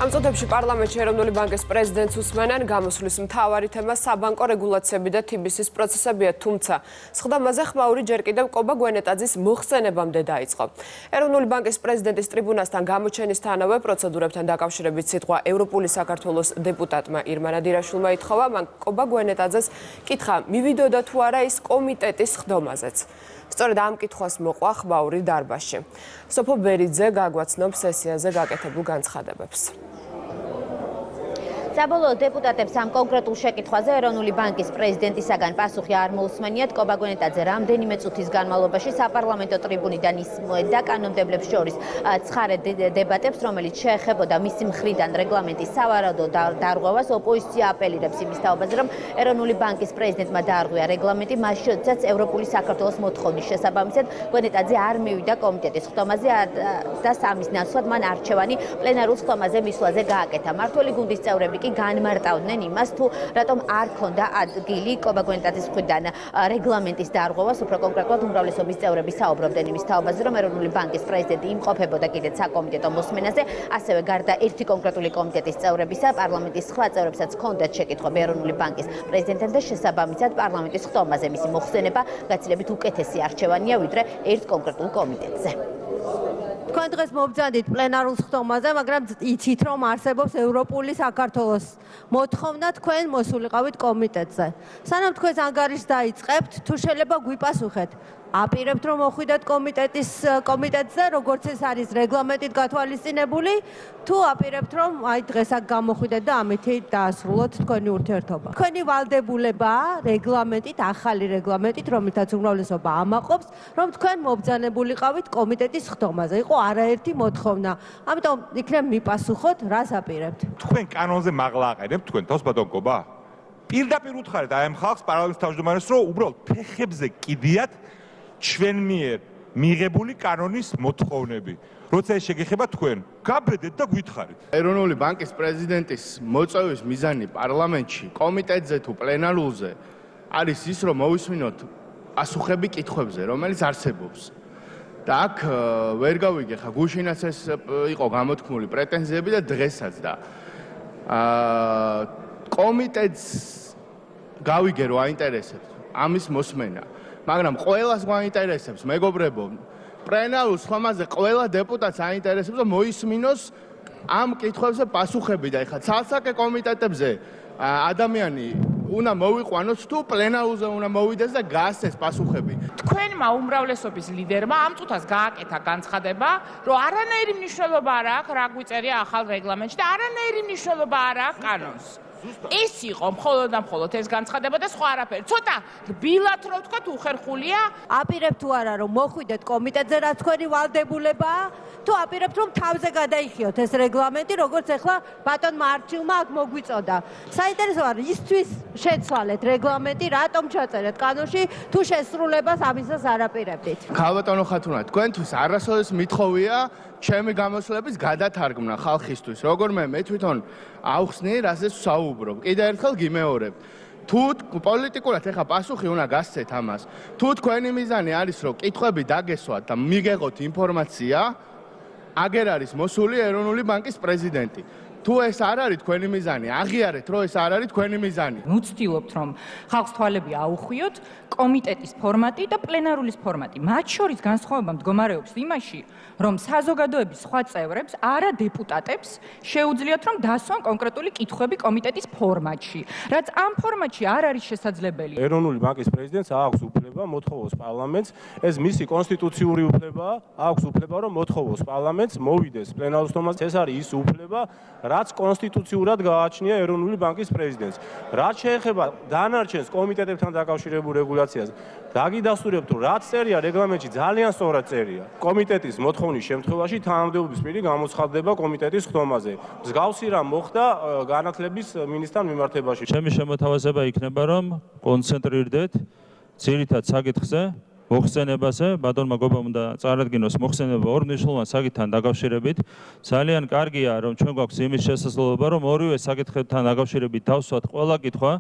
ამ წუთებში პარლამენტში ეროვნული ბანკის პრეზიდენტს უსმენენ. გამოსვლის მთავარი თემა საბანკო რეგულაციები და TBC-ის პროცესებია, თუმცა სხდამაზე ხმაური ჯერ კიდევ კობა გვენეტაძის მოხსენებამდე დაიწყო. ეროვნული ბანკის პრეზიდენტის ტრიბუნასთან გამოჩენისთანავე პროცედურებთან დაკავშირებით სიტყვა ევროპული საქართველოს დეპუტატმა ირმა ნადირაშვილმა ითხოვა. მან კობა გვენეტაძეს კითხა მივიდოდა თუ არა ის კომიტეტის სხდომაზეც. სწორედ ამ კითხვას მოყვა ხმაური დარბაზში. სოფო ბერიძე გაგვაცნობს სესიაზე გაკეთებულ განცხადებებს. საბოლოოდ დეპუტატებს ამ კონკრეტულ შეკითხვაზე ეროვნული ბანკის პრეზიდენტისაგან პასუხი არ მოუსმენიათ. კობა გვენეტაძე რამდენიმე წუთის განმავლობაში საპარლამენტო ტრიბუნიდან ისმოედა კანონმდებლებს შორის ცხარე დებატებს, რომელიც შეეხებოდა მისი მხრიდან რეგლამენტის სავარაუდო დარღვევას. ოპოზიცია აპელირებს იმის თაობაზე, რომ ეროვნული ბანკის პრეზიდენტმა დაარღვია რეგლამენტი, მაშინ როდესაც ევროპული საქართველოს მოთხოვნის შესაბამისად გვენეტაძე არ მივიდა კომიტეტის სხდომაზე და სამის ნაცვლად მან არჩევანი პლენარულ სხდომაზე მისვლაზე გააკეთა. მმართველი გუნდის წევრები კი განმარტავდნენ იმას, თუ რატომ არ ქონდა ადგილი კობა გვენეტაძის მხრიდან რეგლამენტის დარღვევას. უფრო კონკრეტულად უმრავლესობის წევრები საუბრობდნენ იმის თაობაზე, რომ ეროვნული ბანკის პრეზიდენტი იმყოფებოდა კიდეც საკომიტეტო მოსმენაზე, ასევე გარდა ერთი კონკრეტული კომიტეტის წევრებისა, პარლამენტის სხვა წევრებსაც ჰქონდათ შეკითხვები ეროვნული ბანკის პრეზიდენტთან და შესაბამისად პარლამენტის სხდომაზე მისი მოხსენება გაცილებით უკეთესი არჩევანია, ვიდრე ერთ კონკრეტულ კომიტეტზე. თქვენ დღეს მობრძანდით პლენარულ სხდომაზე, მაგრამ იცით, რომ არსებობს ევროპული საქართველოს მოთხოვნა, თქვენ მოსულიყავით კომიტეტზე. სანამ თქვენ ანგარიშს დაიწყებთ, თუ შეიძლება გვიპასუხეთ, აპირებთ რომ მოხვიდეთ კომიტეტზე, როგორც ეს არის რეგლამენტით გათვალისწინებული, თუ აპირებთ რომ აი დღეს აქ გამოხვიდეთ და ამითი დაასრულოთ თქვენი ურთიერთობა. თქვენი ვალდებულებაა რეგლამენტით, ახალი რეგლამენტით, რომელთაც უმრავლესობა ამაყობს, რომ თქვენ მობრძანებულიყავით კომიტეტის სხდომაზე. იყო არაერთი მოთხოვნა. ამიტომ იქნებ მიპასუხოთ, რას აპირებთ. თქვენ კანონზე მაღლა აყენებთ თქვენ თავს ბატონ კობა? პირდაპირ უთხარით აი ამ ხალხს პარლამენტის თავმჯდომარეს, რომ უბრალოდ ფეხებზე კიდიათ ჩვენ მიერ მიღებული კანონის მოთხოვნები. როცა ეს შეგეხება თქვენ, გაბედეთ და გვითხარით. ეროვნული ბანკის პრეზიდენტის მოწვევის მიზანი პარლამენტში, კომიტეტზე თუ პლენარულზე არის ის, რომ მოვისმინოთ პასუხები კითხვებზე, რომელიც არსებობს. და აქ ვერ გავიგე ხა გუშინაც ეს იყო გამოთქმული პრეტენზიები და დღესაც და კომიტეტს გავიგე რომ აინტერესებს ამის მოსმენა. მაგრამ ყველას გვაინტერესებს, მეგობრებო, პლენარულ სხდომაზე ყველა დეპუტატს აინტერესებს და მოისმინოს ამ კითხვებზე პასუხები და ეხლა ცალსაკე კომიტეტებზე ადამიანი უნდა მოვიყვანოს თუ პლენარულზე უნდა მოვიდეს და გაასცეს პასუხები. თქვენმა უმრავლესობის ლიდერმა ამ წუთას გააკეთა განცხადება, რომ არანაირი მნიშვნელობა არ აქვს რა გვიწერია ახალ რეგლამენტში და არანაირი მნიშვნელობა არ აქვს კანონს. ეს იყო მხოლოდ და მხოლოდ ეს განცხადება და სხვა არაფერი. ცოტა რბილად რო ვთქვათ, უხერხულია. აპირებთ თუ არა რომ მოხვიდეთ კომიტეტზე, რაც თქვენი ვალდებულებაა, თუ აპირებთ რომ თავზე გადაიხიოთ ეს რეგლამენტი, როგორც ახლა ბატონმა არჩილმა აქ მოგვიწოდა. საინტერესოა ისთვის შეცვალეთ რეგლამენტი, რატომ ჩაწერეთ კანონში, თუ შესრულებას ამისას არ აპირებდით. ქალბატონო ხათუნა, თქვენთვის არასოდეს მითხოვია ჩემი გამოსვლების გადათარგმნა ხალხისთვის. როგორმე მე თვითონ ავხსნი, რასაც საუბრობ. კიდე ერთხელ გიმეორებ. თუ პოლიტიკურად ეხა პასუხი უნდა გასცეთ ამას. თუ თქვენი მიზანი არის რომ კითხვები დაგესვათ და მიგეღოთ ინფორმაცია, აგერ არის მოსული ეროვნული ბანკის პრეზიდენტი. თუ ეს არ არის თქვენი მიზანი, აღიარეთ რომ ეს არ არის თქვენი მიზანი. ვუცდილობთ რომ ხალხს თვალები აუხვიოთ, კომიტეტის ფორმატი და პლენარულის ფორმატი. მათ შორის განსხვავება მდგომარეობს იმაში, რომ საზოგადოების სხვა წევრებს, არა დეპუტატებს, შეუძლიათ რომ დასვან კონკრეტული კითხვები კომიტეტის ფორმატში, რაც ამ ფორმატში არ არის შესაძლებელი. ეროვნული ბანკის პრეზიდენტს აქვს უფლება მოთხოვოს პარლამენტს, ეს მისი კონსტიტუციური უფლებაა, აქვს უფლება რომ მოთხოვოს პარლამენტს, მოვიდეს პლენარულ სხდომაზე. ეს არის ის უფლება, რაც კონსტიტუციურად გააჩნია ეროვნული ბანკის პრეზიდენტს. რაც შეეხება დანარჩენს კომიტეტებთან დაკავშირებულ რეგულაციას, დაგიდასტურებთ, რომ რაც წერია რეგლამენტში ძალიან სწორად წერია. კომიტეტის მოთხოვნის შემთხვევაში თანამდებობის პირი გამოცხადდება კომიტეტის სხდომაზე. მსგავსი რამ მოხდა განათლების მინისტრთან მიმართებაში. ჩემი შემოთავაზება იქნება, რომ კონცენტრირდეთ ძირითად საკითხზე, მოხსენებაზე. ბატონმა გობამ უნდა წარადგინოს მოხსენება ორ მნიშვნელოვან საკითხთან დაკავშირებით. ძალიან კარგია, რომ ჩვენ გვაქვს იმის შესაძლებლობა, რომ ორივე საკითხებთან დაკავშირებით დავსვათ ყველა კითხვა,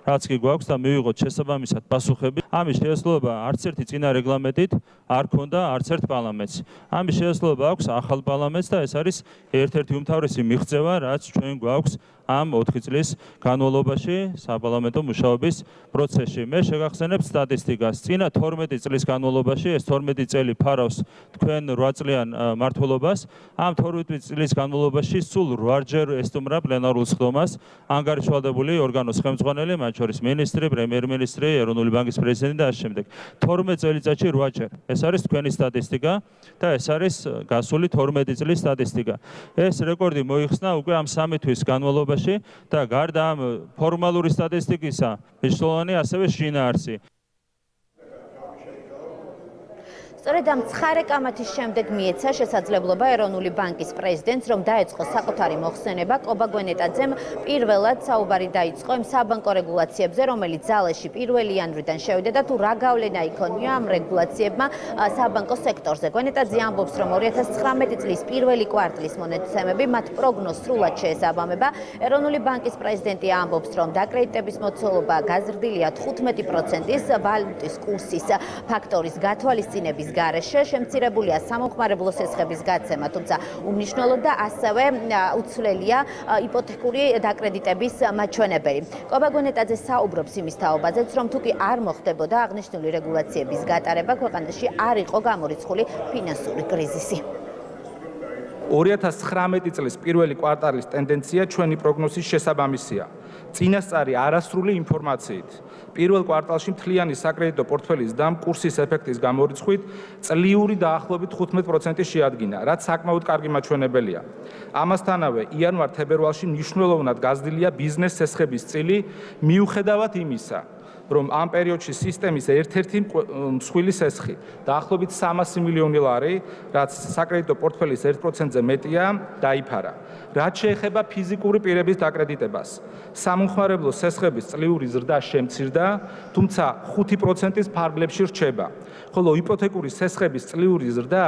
რაც კი გვაქვს და მივიღოთ შესაბამისად პასუხები. ამის შესაძლებლობა არც ერთი წინა რეგლამენტით არ ქონდა არც ერთ პარლამენტს. ამის შესაძლებლობა აქვს ახალ პარლამენტს და ეს არის ერთ-ერთი უმთავრესი მიღწევა, რაც ჩვენ გვაქვს ამ 4 წლის განმავლობაში საპარლამენტო მუშაობის პროცესში. მე შეგახსენებ სტატისტიკას. წინა 12 წლის განმავლობაში, ეს 12 წელი ფარავს თქვენ 8 წლიან მმართველობას, ამ 12 წლის განმავლობაში სულ 8ჯერ ესტუმრა პლენარულ სხდომას ანგარიშვალდებული ორგანოს ხელმძღვანელი, მათ შორის მინისტრი, პრემიერ-მინისტრი, ეროვნული ბანკის პრეზიდენტი და ამ შემდეგ. 12 წელიწადში 8ჯერ. ეს არის თქვენი სტატისტიკა და ეს არის გასული 12 წლის სტატისტიკა. ეს რეკორდი მოიხსნა უკვე ამ 3 თვის განმავლობაში და გარდა ამ ფორმალური სტატისტიკისა, მნიშვნელოვანი ასევე შინაარსი. სწორედ ამ ცხარე კამათის შემდეგ მიეცა შესაძლებლობა ეროვნული ბანკის პრეზიდენტს, რომ დაეწყოს საკუთარი მოხსენება. კობა გვენეტაძემ პირველად საუბარი დაიწყო იმ საბანკო რეგულაციებზე, რომელიც ძალეში 1 იანვრიდან შევიდა და თუ რა გავლენა იქონია ამ რეგულაციებმა საბანკო სექტორზე. გვენეტაძე ამბობს, რომ 2019 წლის პირველი კვარტლის მონაცემები მათ პროგნოზს სრულად შეესაბამება. ეროვნული ბანკის პრეზიდენტი ამბობს, რომ დაკრედიტების მოცულობა გაზრდილია 15%-ის ვალუტის კურსის ფაქტორის გათვალისწინების გარეშე, შემცირებულია სამომხმარებლო სესხების გაცემა, თუმცა უმნიშვნელოდ და ასევე უცვლელია იპოთეკური დაკრედიტების მაჩვენებელი. კობა გვენეტაძე საუბრობს იმის თაობაზეც, რომ თუკი არ მოხდებოდა აღნიშნული რეგულაციების გატარება, ქვეყანაში არ იყო გამორიცხული ფინანსური კრიზისი. 2019 წლის პირველი კვარტალის ტენდენცია ჩვენი პროგნოზის შესაბამისია. წინასწარი არასრული ინფორმაციით. პირველ კვარტალში მთლიანი საკრედიტო პორტფელის დამ კურსის ეფექტის გამორიცხვით წლიური დაახლოებით 15% შეადგინა, რაც საკმაოდ კარგი მაჩვენებელია. ამასთანავე, იანვარ-თებერვალში მნიშვნელოვნად გაზრდილია ბიზნეს სესხების წილი, მიუხედავად იმისა, რომ ამ პერიოდში სისტემის ერთ-ერთი მსხვილი სესხი დაახლოებით 300 მილიონი ლარი, რაც საკრედიტო პორტფელის 1%-ზე მეტია, დაიფარა. რაც შეეხება ფიზიკური პირების დაკრედიტებას, სამომხმარებლო სესხების წლიური ზრდა შემცირდა, თუმცა 5%-ის ფარგლებში რჩება. ხოლო იპოთეკური სესხების წლიური ზრდა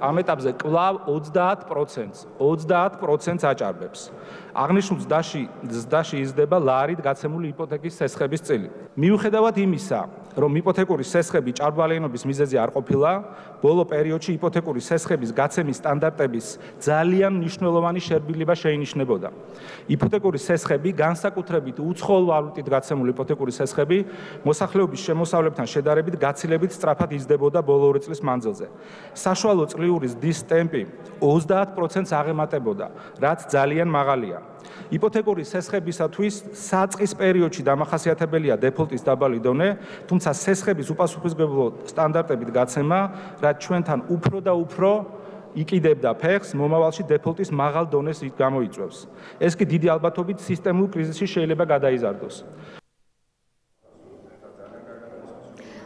ამ ეტაპზე კვლავ 20%-ს აჭარბებს. აღნიშნულ ზრდაში იზრდება ლარით გაცემული იპოთეკის სესხების წილი. მიუხედავად იმისა, რომ იპოთეკური სესხები ჭარბვალიანობის მიზეზი არ ყოფილა, ბოლო პერიოდში იპოთეკური სესხების გაცემის სტანდარტების ძალიან მნიშვნელოვანი შერბილება შეინიშნებოდა. იპოთეკური სესხები, განსაკუთრებით უცხოელ ვალუტით გაცემული იპოთეკური სესხები, მოსახლეობის შემოსავლებთან შედარებით გაცილებით სწრაფად იზრდებოდა ბოლო 2 წლის მანძილზე. საშუალო წლიური ზრდის ტემპი 30%-ს აღემატებოდა, რაც ძალიან მაღალია. იპოთეკური სესხებისათვის საწყის პერიოდში დამახასიათებელია დეფოლტის დაბალი დონე, თუმცა სესხების უპასუხისმგებლო სტანდარტებით გაცემა, რაც ჩვენთან უფრო და უფრო იყიდებდა ფეხს, მომავალში დეფოლტის მაღალ დონეს გამოიწვევს. ეს კი დიდი ალბათობით სისტემურ კრიზისში შეიძლება გადაიზარდოს.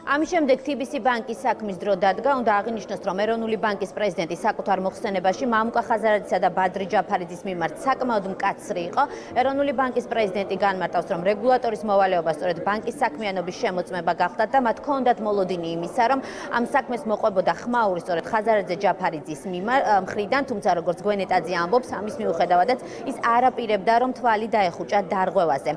ამის შემდეგ TBC ბანკის საქმის დრო დადგა, უნდა აღინიშნოს, რომ ეროვნული ბანკის პრეზიდენტი საკუთარ მოხსენებაში მამუკა ხაზარაძისა და ბადრი ჯაფარიძის მიმართ საკმაოდ მკაცრი იყო. ეროვნული ბანკის პრეზიდენტი განმარტავს, რომ რეგულატორის მოვალეობა სწორედ ბანკის საქმიანობის შემოწმება გახდათ და მათ ჰქონდათ მოლოდინი იმისა, რომ ამ საქმეს მოყვებოდა ხმაური სწორედ ხაზარაძე ჯაფარიძის მხრიდან, თუმცა როგორც გვენეტაძე ამბობს, ამის მიუხედავადაც ის არ აპირებდა, რომ თვალი დაეხუჭა დარღვევაზე.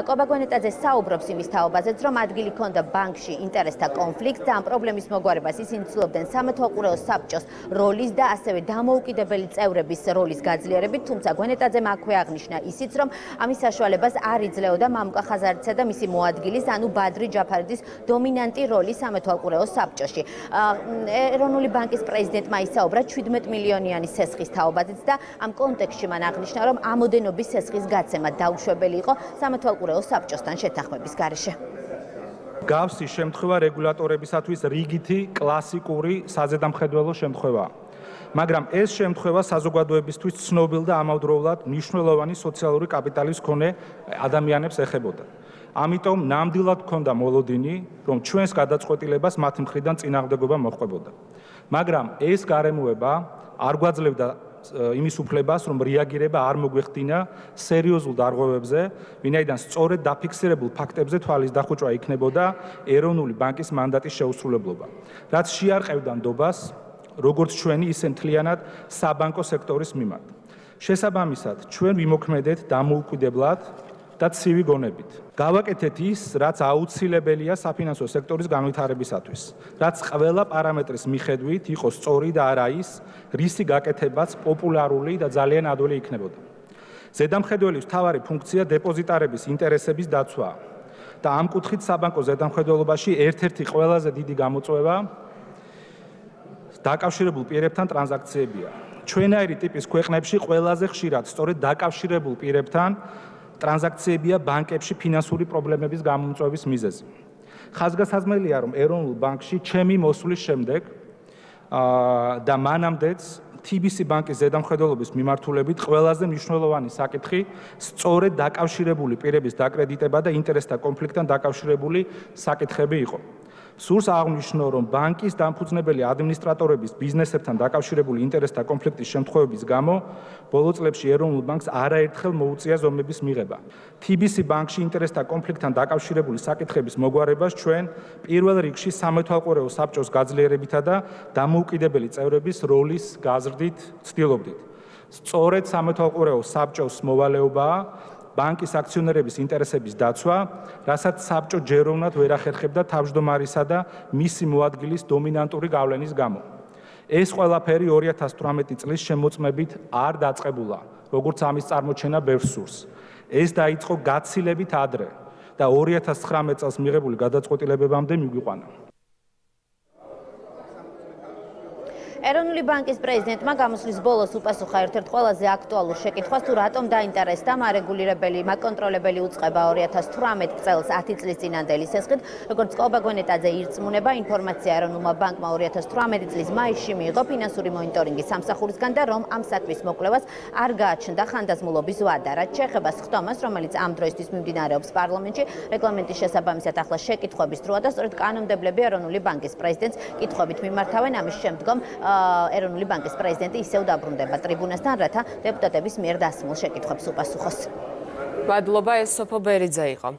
კობა გვენეტაძე საუბრობს იმის თაობაზეც, რომ ადგილი ჰქონდა ბანკში ინტერესთა კონფლიქტს და ამ პრობლემის მოგვარებას ისინი ცდილობდნენ სამეთვალყურეო საბჭოს როლის და ასევე დამოუკიდებელი წევრების როლის გაძლიერებით, თუმცა გვენეტაძემ აქვე აღნიშნა ისიც, რომ ამის საშუალებას არ იძლეოდა მამუკა ხაზარაძისა და მისი მოადგილის, ანუ ბადრი ჯაფარიძის დომინანტი როლი სამეთვალყურეო საბჭოში. ეროვნული ბანკის პრეზიდენტმა ისაუბრა 17 მილიონიანი სესხის თაობაზეც და ამ კონტექსტში მან აღნიშნა, რომ ამოდენობის სესხის გაცემა დაუშვებელი იყო სამეთვალყურეო საბჭოსთან შეთანხმების გარეშე. გავსი შემთხვევა რეგულატორებისათვის რიგითი კლასიკური საზედამხედველო შემთხვევაა. მაგრამ ეს შემთხვევა საზოგადოებისთვის ცნობილ და ამავდროულად მნიშვნელოვანი სოციალური კაპიტალის მქონე ადამიანებს ეხებოდა. ამიტომ ნამდვილად ჰქონდა მოლოდინი, რომ ჩვენს გადაწყვეტილებას მათ მხრიდან წინააღმდეგობა მოჰყვებოდა. მაგრამ ეს გარემოება არ გვაძლევდა იმის უფლებას, რომ რეაგირება არ მოგვეხდინა სერიოზულ დარღვევებზე, ვინაიდან სწორედ დაფიქსირებულ ფაქტებზე თვალის დახუჭვა იქნებოდა ეროვნული ბანკის მანდატის შეუსრულებლობა, რაც შეარყევდა ნდობას როგორც ჩვენი, ისე მთლიანად საბანკო სექტორის მიმართ. შესაბამისად, ჩვენ ვიმოქმედეთ დამოუკიდებლად და ცივი გონებით. გავაკეთეთ ის, რაც აუცილებელია საფინანსო სექტორის განვითარებისათვის, რაც ყველა პარამეტრის მიხედვით იყოს სწორი და არა ის, რისი გაკეთებაც პოპულარული და ძალიან ადვილი იქნებოდა. ზედამხედველის მთავარი ფუნქცია დეპოზიტარების ინტერესების დაცვა და ამ კუთხით საბანკო ზედამხედველობაში ერთ-ერთი ყველაზე დიდი გამოწვევა დაკავშირებულ პირებთან ტრანზაქციებია. ჩვენაირი ტიპის ქვეყნებში ყველაზე ხშირად სწორედ დაკავშირებულ პირებთან ტრანზაქციებია ბანკებში ფინანსური პრობლემების გამომწვევის მიზეზი. ხაზგასაზმელია, რომ ეროვნულ ბანკში ჩემი მოსვლის შემდეგ და მანამდეც TBC ბანკის ზედამხედველობის მიმართულებით ყველაზე მნიშვნელოვანი საკითხი სწორედ დაკავშირებული პირების დაკრედიტება და ინტერესთა კონფლიქტთან დაკავშირებული საკითხები იყო. სურს აღნიშნო, რომ ბანკის დამფუძნებელი ადმინისტრატორების ბიზნესებთან დაკავშირებული ინტერესთა კონფლიქტის შემთხვევების გამო ბოლო წლებში ეროვნულ ბანკს არაერთხელ მოუწია ზომების მიღება. TBC ბანკში ინტერესთა კონფლიქტთან დაკავშირებული საკითხების მოგვარებას ჩვენ პირველ რიგში სამეთვალყურეო საბჭოს გაძლიერებითა და დამოუკიდებელი წევრების როლის გაზრდით ვცდილობდით. სწორედ სამეთვალყურეო საბჭოს მოვალეობაა ბანკის აქციონერების ინტერესების დაცვა, რასაც საბჭო ჯეროვნად ვერ ახერხებდა თავმჯდომარისა და მისი მოადგილის დომინანტური გავლენის გამო. ეს ყველაფერი 2018 წლის შემოწმებით არ დაწყებულა, როგორც ამის წარმოჩენა ბევრს სურს. ეს დაიწყო გაცილებით ადრე და 2019 წელს მიღებული გადაწყვეტილებებამდე მიგვიყვანა. ეროვნული ბანკის პრეზიდენტმა გამოსვლის ბოლოს უპასუხა ერთ-ერთ ყველაზე აქტუალურ შეკითხვას, თუ რატომ დაინტერესდა მარეგულირებელი, მაკონტროლებელი უწყება 2018 წელს 10 წლის წინანდელი სესხით, როგორც კობა გვენეტაძე ირწმუნება, ინფორმაცია ეროვნულმა ბანკმა 2018 წლის მაისში მიიღო ფინანსური მონიტორინგის სამსახურისგან და რომ ამ საქმის მოკვლევას არ გააჩნდა ხანდაზმულობის ვადა, რაც შეეხება სხდომას, რომელიც ამ დროისთვის მიმდინარეობს პარლამენტში, რეგლამენტის შესაბამისად ახლა შეკითხვების დროა და სწორედ კანონმდებლები ეროვნული ბანკის პრეზიდენტს კითხვებით მიმართავენ, ამის შემდგომ ეროვნული ბანკის პრეზიდენტი ისევ დაბრუნდება ტრიბუნასთან, რათა დეპუტატების მიერ დასმულ შეკითხვებს უპასუხოს. მადლობა, ეს სოფო ბერიძე იყო.